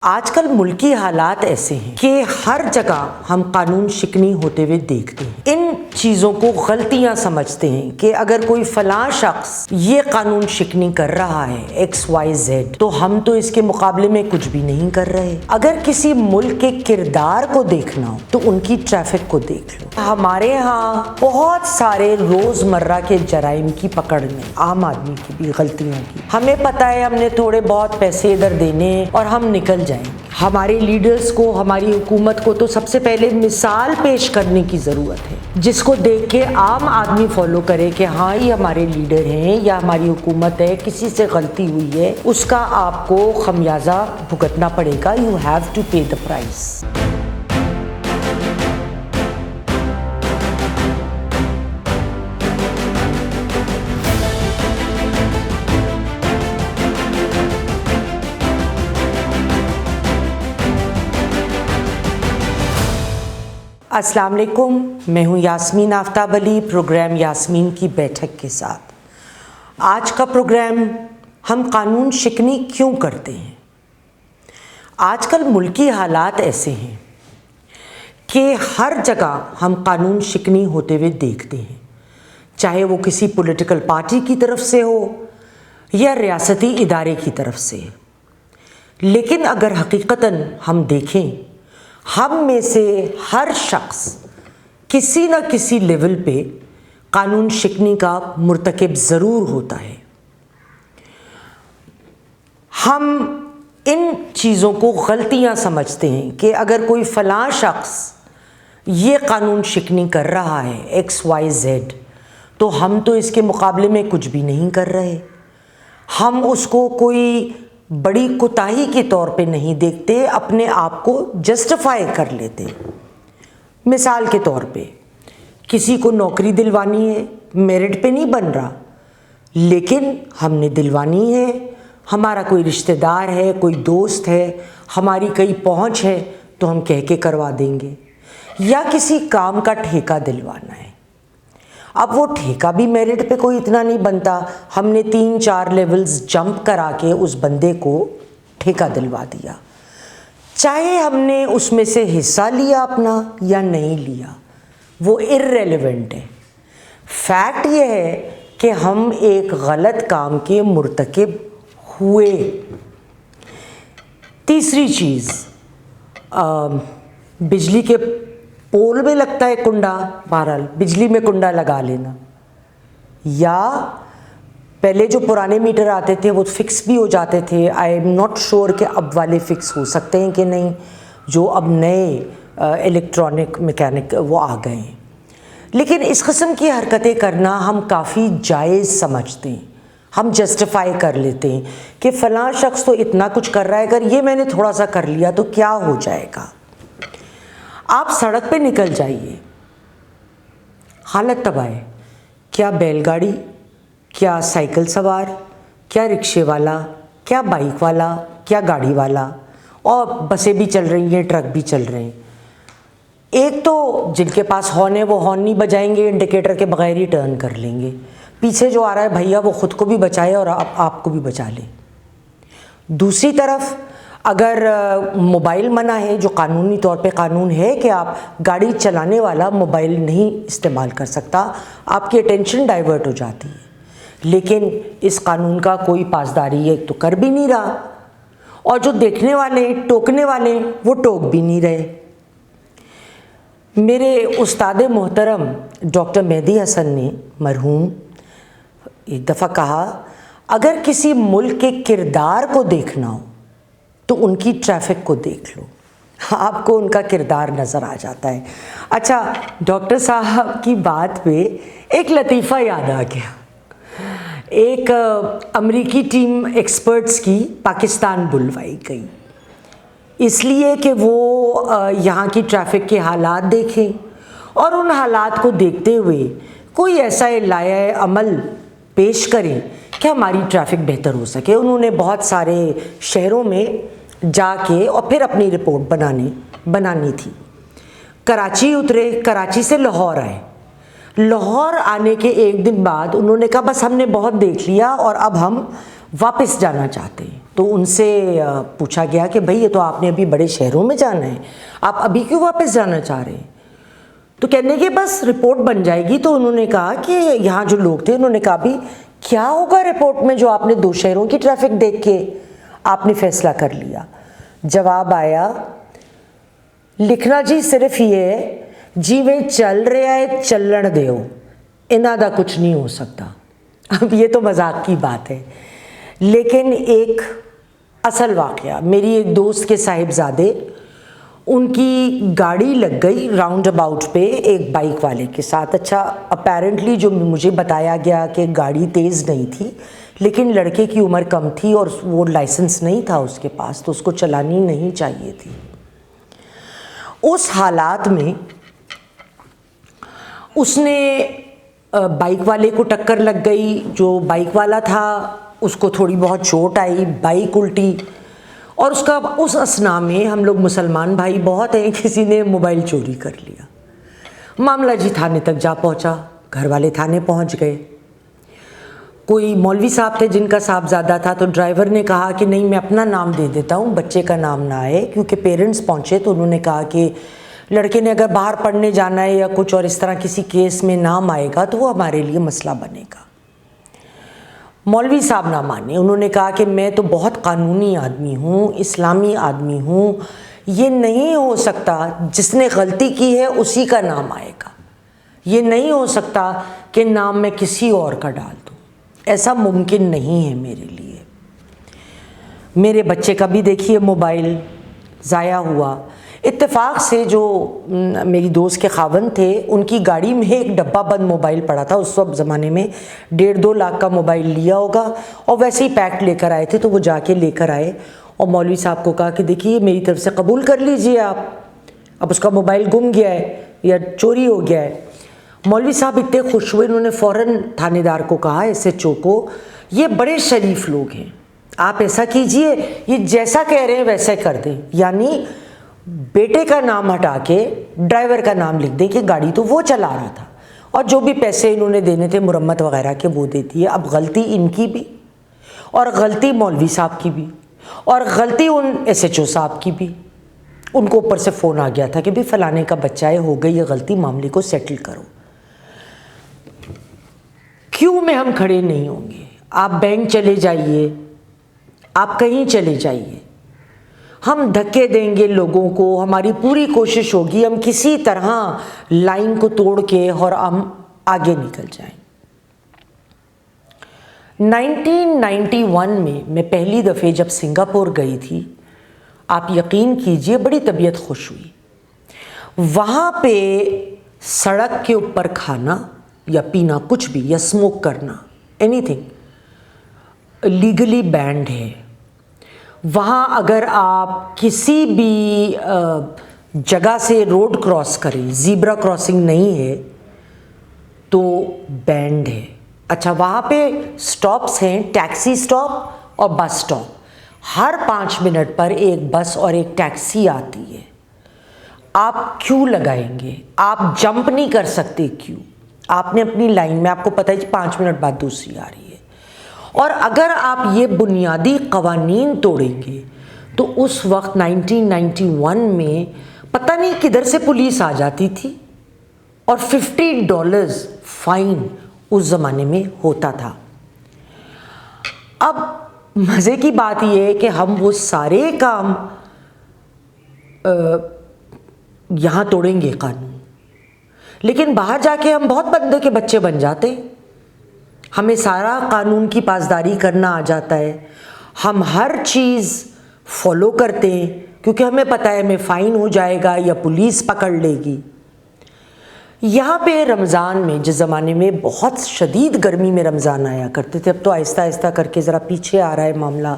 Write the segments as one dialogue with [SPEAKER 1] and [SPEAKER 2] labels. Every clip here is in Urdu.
[SPEAKER 1] آج کل ملکی حالات ایسے ہیں کہ ہر جگہ ہم قانون شکنی ہوتے ہوئے دیکھتے ہیں. ان چیزوں کو غلطیاں سمجھتے ہیں کہ اگر کوئی فلاں شخص یہ قانون شکنی کر رہا ہے XYZ تو ہم تو اس کے مقابلے میں کچھ بھی نہیں کر رہے. اگر کسی ملک کے کردار کو دیکھنا ہو تو ان کی ٹریفک کو دیکھ لو. ہمارے ہاں بہت سارے روزمرہ کے جرائم کی پکڑ میں عام آدمی کی بھی غلطیوں کی. ہمیں پتہ ہے ہم نے تھوڑے بہت پیسے ادھر دینے اور ہم نکل جائیں. ہمارے لیڈرز کو، ہماری حکومت کو تو سب سے پہلے مثال پیش کرنے کی ضرورت ہے جس کو دیکھ کے عام آدمی فالو کرے کہ ہاں یہ ہمارے لیڈر ہیں یا ہماری حکومت ہے، کسی سے غلطی ہوئی ہے اس کا آپ کو خمیازہ بھگتنا پڑے گا. You have to pay the price. السلام علیکم، میں ہوں یاسمین آفتاب علی، پروگرام یاسمین کی بیٹھک کے ساتھ. آج کا پروگرام ہم قانون شکنی کیوں کرتے ہیں. آج کل ملکی حالات ایسے ہیں کہ ہر جگہ ہم قانون شکنی ہوتے ہوئے دیکھتے ہیں، چاہے وہ کسی پولیٹیکل پارٹی کی طرف سے ہو یا ریاستی ادارے کی طرف سے. لیکن اگر حقیقتاً ہم دیکھیں، ہم میں سے ہر شخص کسی نہ کسی لیول پہ قانون شکنی کا مرتکب ضرور ہوتا ہے. ہم ان چیزوں کو غلطیاں سمجھتے ہیں کہ اگر کوئی فلاں شخص یہ قانون شکنی کر رہا ہے XYZ تو ہم تو اس کے مقابلے میں کچھ بھی نہیں کر رہے. ہم اس کو کوئی بڑی کوتاہی کے طور پہ نہیں دیکھتے، اپنے آپ کو جسٹیفائی کر لیتے. مثال کے طور پہ کسی کو نوکری دلوانی ہے، میرٹ پہ نہیں بن رہا لیکن ہم نے دلوانی ہے، ہمارا کوئی رشتہ دار ہے، کوئی دوست ہے، ہماری کئی پہنچ ہے تو ہم کہہ کے کروا دیں گے. یا کسی کام کا ٹھیکہ دلوانا ہے، اب وہ ٹھیکہ بھی میرٹ پہ کوئی اتنا نہیں بنتا، ہم نے 3-4 لیولز جمپ کرا کے اس بندے کو ٹھیکہ دلوا دیا. چاہے ہم نے اس میں سے حصہ لیا اپنا یا نہیں لیا، وہ ارریلیونٹ ہے. فیکٹ یہ ہے کہ ہم ایک غلط کام کے مرتکب ہوئے. تیسری چیز، بجلی کے پول میں لگتا ہے کنڈا، بہرحال بجلی میں کنڈا لگا لینا. یا پہلے جو پرانے میٹر آتے تھے وہ فکس بھی ہو جاتے تھے. آئی ایم ناٹ شیور کہ اب والے فکس ہو سکتے ہیں کہ نہیں، جو اب نئے الیکٹرانک میکینک وہ آ گئے ہیں. لیکن اس قسم کی حرکتیں کرنا ہم کافی جائز سمجھتے ہیں. ہم جسٹیفائی کر لیتے ہیں کہ فلاں شخص تو اتنا کچھ کر رہا ہے، اگر یہ میں نے تھوڑا سا کر لیا تو کیا ہو جائے گا. آپ سڑک پہ نکل جائیے، حالت تباہ ہے. کیا بیل گاڑی، کیا سائیکل سوار، کیا رکشے والا، کیا بائک والا، کیا گاڑی والا، اور بسیں بھی چل رہی ہیں، ٹرک بھی چل رہے ہیں. ایک تو جن کے پاس ہارن ہے وہ ہارن نہیں بجائیں گے، انڈیکیٹر کے بغیر ہی ٹرن کر لیں گے. پیچھے جو آ رہا ہے بھیا وہ خود کو بھی بچائے اور آپ کو بھی بچا لے. دوسری طرف اگر موبائل منع ہے، جو قانونی طور پہ قانون ہے کہ آپ گاڑی چلانے والا موبائل نہیں استعمال کر سکتا، آپ کی اٹینشن ڈائیورٹ ہو جاتی ہے. لیکن اس قانون کا کوئی پاسداری ایک تو کر بھی نہیں رہا، اور جو دیکھنے والے ٹوکنے والے وہ ٹوک بھی نہیں رہے. میرے استاد محترم ڈاکٹر مہدی حسن نے مرحوم ایک دفعہ کہا، اگر کسی ملک کے کردار کو دیکھنا ہو تو ان کی ٹریفک کو دیکھ لو، آپ کو ان کا کردار نظر آ جاتا ہے. اچھا، ڈاکٹر صاحب کی بات پہ ایک لطیفہ یاد آ گیا. ایک امریکی ٹیم ایکسپرٹس کی پاکستان بلوائی گئی اس لیے کہ وہ یہاں کی ٹریفک کے حالات دیکھیں اور ان حالات کو دیکھتے ہوئے کوئی ایسا لائحہ عمل پیش کریں کہ ہماری ٹریفک بہتر ہو سکے. انہوں نے بہت سارے شہروں میں جا کے اور پھر اپنی رپورٹ بنانی تھی. کراچی اترے، کراچی سے لاہور آئے. لاہور آنے کے ایک دن بعد انہوں نے کہا بس ہم نے بہت دیکھ لیا اور اب ہم واپس جانا چاہتے ہیں. تو ان سے پوچھا گیا کہ بھئی یہ تو آپ نے ابھی بڑے شہروں میں جانا ہے, آپ ابھی کیوں واپس جانا چاہ رہے ہیں؟ تو کہنے کہ بس رپورٹ بن جائے گی. تو انہوں نے کہا کہ یہاں جو لوگ تھے انہوں نے کہا بھی کیا ہوگا رپورٹ میں جو آپ نے 2 شہروں کی ٹریفک دیکھ کے آپ نے فیصلہ کر لیا؟ جواب آیا لکھنا جی صرف یہ ہے جیویں چل رہا ہے چلن دیو, انہاں دا کچھ نہیں ہو سکتا. اب یہ تو مذاق کی بات ہے, لیکن ایک اصل واقعہ, میری ایک دوست کے صاحبزادے, ان کی گاڑی لگ گئی راؤنڈ اباؤٹ پہ ایک بائک والے کے ساتھ. اچھا اپیرنٹلی جو مجھے بتایا گیا کہ گاڑی تیز نہیں تھی, لیکن لڑکے کی عمر کم تھی اور وہ لائسنس نہیں تھا اس کے پاس, تو اس کو چلانی نہیں چاہیے تھی. اس حالات میں اس نے بائک والے کو ٹکر لگ گئی, جو بائک والا تھا اس کو تھوڑی بہت چوٹ آئی, بائک الٹی, اور اس اثنا میں ہم لوگ مسلمان بھائی بہت ہیں, کسی نے موبائل چوری کر لیا. معاملہ جی تھانے تک جا پہنچا, گھر والے تھانے پہنچ گئے. کوئی مولوی صاحب تھے جن کا صاحبزادہ تھا, تو ڈرائیور نے کہا کہ نہیں میں اپنا نام دے دیتا ہوں, بچے کا نام نہ آئے, کیونکہ پیرنٹس پہنچے تو انہوں نے کہا کہ لڑکے نے اگر باہر پڑھنے جانا ہے یا کچھ اور اس طرح کسی کیس میں نام آئے گا تو وہ ہمارے لیے مسئلہ بنے گا. مولوی صاحب نہ مانے, انہوں نے کہا کہ میں تو بہت قانونی آدمی ہوں, اسلامی آدمی ہوں, یہ نہیں ہو سکتا جس نے غلطی کی ہے اسی کا نام آئے گا, یہ نہیں ہو سکتا کہ نام میں کسی اور کا ڈال دوں, ایسا ممکن نہیں ہے میرے لیے. میرے بچے کا بھی دیکھیے موبائل ضائع ہوا. اتفاق سے جو میری دوست کے خاوند تھے ان کی گاڑی میں ایک ڈبہ بند موبائل پڑا تھا. اس وقت زمانے میں 1.5-2 لاکھ کا موبائل لیا ہوگا, اور ویسے ہی پیک لے کر آئے تھے, تو وہ جا کے لے کر آئے اور مولوی صاحب کو کہا کہ دیکھیے میری طرف سے قبول کر لیجئے آپ, اب اس کا موبائل گم گیا ہے یا چوری ہو گیا ہے. مولوی صاحب اتنے خوش ہوئے, انہوں نے فوراً تھانے دار کو کہا, ایس ایچ او کو, یہ بڑے شریف لوگ ہیں, آپ ایسا کیجئے یہ جیسا کہہ رہے ہیں ویسے کر دیں, یعنی بیٹے کا نام ہٹا کے ڈرائیور کا نام لکھ دیں کہ گاڑی تو وہ چلا رہا تھا, اور جو بھی پیسے انہوں نے دینے تھے مرمت وغیرہ کے وہ دیتی ہے. اب غلطی ان کی بھی, اور غلطی مولوی صاحب کی بھی, اور غلطی ان ایس ایچ او صاحب کی بھی. ان کو اوپر سے فون آ گیا تھا کہ بھی فلانے کا بچہ ہے, ہو گئی یہ غلطی, معاملے کو سیٹل کرو. کیوں میں ہم کھڑے نہیں ہوں گے؟ آپ بینک چلے جائیے, آپ کہیں چلے جائیے, ہم دھکے دیں گے لوگوں کو, ہماری پوری کوشش ہوگی ہم کسی طرح لائن کو توڑ کے اور ہم آگے نکل جائیں. 1991 میں پہلی دفعہ جب سنگاپور گئی تھی, آپ یقین کیجئے بڑی طبیعت خوش ہوئی. وہاں پہ سڑک کے اوپر کھانا یا پینا کچھ بھی, یا اسموک کرنا, اینی تھنگ لیگلی بینڈ ہے. وہاں اگر آپ کسی بھی جگہ سے روڈ کراس کریں, زیبرا کراسنگ نہیں ہے تو بینڈ ہے. اچھا وہاں پہ سٹاپس ہیں, ٹیکسی سٹاپ اور بس سٹاپ, ہر 5 منٹ پر ایک بس اور ایک ٹیکسی آتی ہے. آپ کیوں لگائیں گے؟ آپ جمپ نہیں کر سکتے کیوں؟ آپ نے اپنی لائن میں, آپ کو پتہ ہے کہ 5 منٹ بعد دوسری آ رہی ہے. اور اگر آپ یہ بنیادی قوانین توڑیں گے تو اس وقت 1991 میں پتہ نہیں کدھر سے پولیس آ جاتی تھی, اور $50 فائن اس زمانے میں ہوتا تھا. اب مزے کی بات یہ ہے کہ ہم وہ سارے کام یہاں توڑیں گے قانون, لیکن باہر جا کے ہم بہت بندے کے بچے بن جاتے ہیں. ہمیں سارا قانون کی پاسداری کرنا آ جاتا ہے, ہم ہر چیز فالو کرتے ہیں کیونکہ ہمیں پتہ ہے ہمیں فائن ہو جائے گا یا پولیس پکڑ لے گی. یہاں پہ رمضان میں, جس زمانے میں بہت شدید گرمی میں رمضان آیا کرتے تھے, اب تو آہستہ آہستہ کر کے ذرا پیچھے آ رہا ہے معاملہ.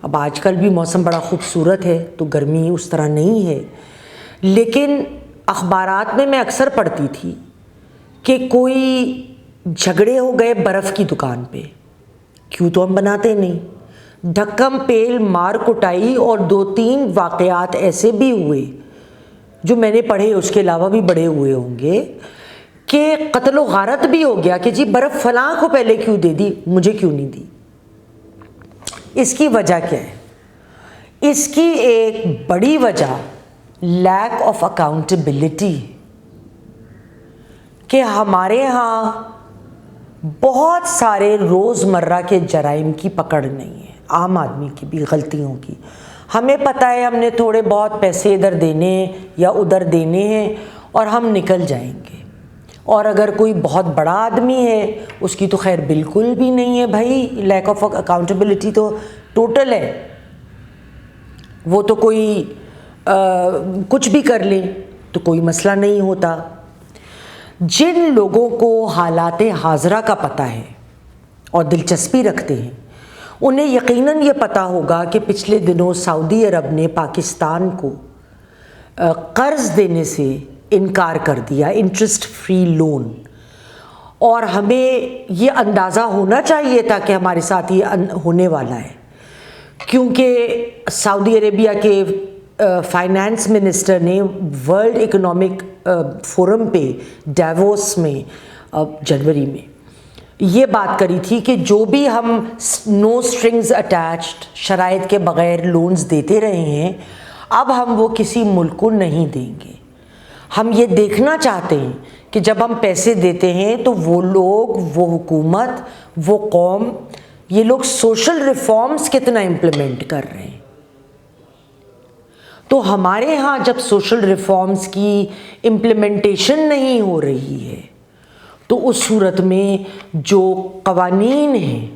[SPEAKER 1] اب آج کل بھی موسم بڑا خوبصورت ہے تو گرمی اس طرح نہیں ہے, لیکن اخبارات میں اکثر پڑھتی تھی کہ کوئی جھگڑے ہو گئے برف کی دکان پہ. کیوں تو ہم بناتے نہیں. دھکم پیل مار کٹائی اور 2-3 واقعات ایسے بھی ہوئے جو میں نے پڑھے, اس کے علاوہ بھی بڑے ہوئے ہوں گے, کہ قتل و غارت بھی ہو گیا کہ جی برف فلاں کو پہلے کیوں دے دی, مجھے کیوں نہیں دی. اس کی وجہ کیا ہے؟ اس کی ایک بڑی وجہ لیک آف اکاؤنٹیبلٹی، کہ ہمارے ہاں بہت سارے روزمرہ کے جرائم کی پکڑ نہیں ہے، عام آدمی کی بھی غلطیوں کی۔ ہمیں پتہ ہے ہم نے تھوڑے بہت پیسے ادھر دینے ہیں یا ادھر دینے ہیں اور ہم نکل جائیں گے، اور اگر کوئی بہت بڑا آدمی ہے اس کی تو خیر بالکل بھی نہیں ہے بھائی، لیک آف اکاؤنٹیبلٹی تو ٹوٹل ہے، وہ تو کوئی کچھ بھی کر لیں تو کوئی مسئلہ نہیں ہوتا۔ جن لوگوں کو حالات حاضرہ کا پتہ ہے اور دلچسپی رکھتے ہیں، انہیں یقیناً یہ پتہ ہوگا کہ پچھلے دنوں سعودی عرب نے پاکستان کو قرض دینے سے انکار کر دیا، انٹرسٹ فری لون، اور ہمیں یہ اندازہ ہونا چاہیے تھا کہ ہمارے ساتھ یہ ہونے والا ہے، کیونکہ سعودی عربیہ کے فائنانس منسٹر نے ورلڈ اکنامک فورم پہ ڈیووس میں جنوری میں یہ بات کری تھی کہ جو بھی ہم نو اسٹرنگز اٹیچڈ شرائط کے بغیر لونز دیتے رہے ہیں، اب ہم وہ کسی ملک کو نہیں دیں گے۔ ہم یہ دیکھنا چاہتے ہیں کہ جب ہم پیسے دیتے ہیں تو وہ لوگ، وہ حکومت، وہ قوم، یہ لوگ سوشل ریفارمز کتنا امپلیمنٹ کر رہے ہیں۔ تو ہمارے ہاں جب سوشل ریفارمز کی امپلیمنٹیشن نہیں ہو رہی ہے تو اس صورت میں جو قوانین ہیں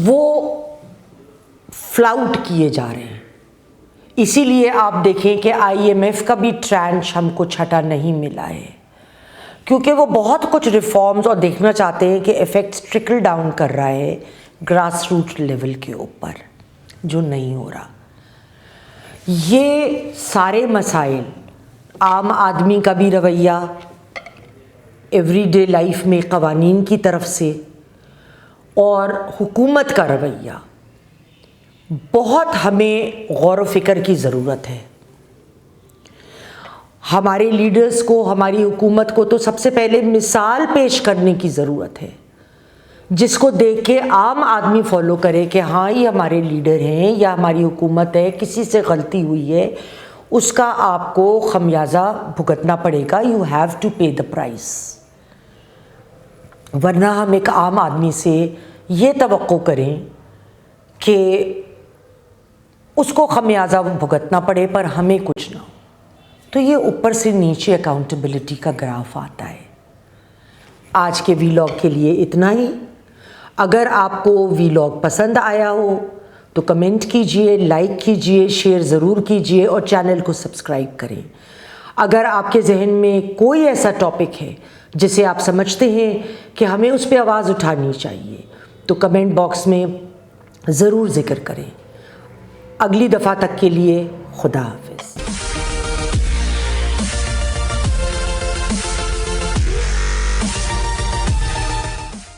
[SPEAKER 1] وہ فلاؤٹ کیے جا رہے ہیں۔ اسی لیے آپ دیکھیں کہ IMF کا بھی ٹرانچ ہم کو چھٹا نہیں ملا ہے، کیونکہ وہ بہت کچھ ریفارمز اور دیکھنا چاہتے ہیں کہ ایفیکٹس ٹرکل ڈاؤن کر رہا ہے گراس روٹ لیول کے اوپر، جو نہیں ہو رہا۔ یہ سارے مسائل، عام آدمی کا بھی رویہ ایوری ڈے لائف میں قوانین کی طرف سے، اور حکومت کا رویہ، بہت ہمیں غور و فکر کی ضرورت ہے۔ ہمارے لیڈرز کو، ہماری حکومت کو تو سب سے پہلے مثال پیش کرنے کی ضرورت ہے، جس کو دیکھ کے عام آدمی فالو کرے کہ ہاں یہ ہمارے لیڈر ہیں یا ہماری حکومت ہے، کسی سے غلطی ہوئی ہے اس کا آپ کو خمیازہ بھگتنا پڑے گا، you have to pay the price. ورنہ ہم ایک عام آدمی سے یہ توقع کریں کہ اس کو خمیازہ بھگتنا پڑے پر ہمیں کچھ نہ ہو، تو یہ اوپر سے نیچے اکاؤنٹیبلٹی کا گراف آتا ہے۔ آج کے ویلاگ کے لیے اتنا ہی۔ اگر آپ کو ویلاگ پسند آیا ہو تو کمنٹ کیجئے، لائک کیجئے، شیئر ضرور کیجئے اور چینل کو سبسکرائب کریں۔ اگر آپ کے ذہن میں کوئی ایسا ٹاپک ہے جسے آپ سمجھتے ہیں کہ ہمیں اس پہ آواز اٹھانی چاہیے تو کمنٹ باکس میں ضرور ذکر کریں۔ اگلی دفعہ تک کے لیے خدا حافظ۔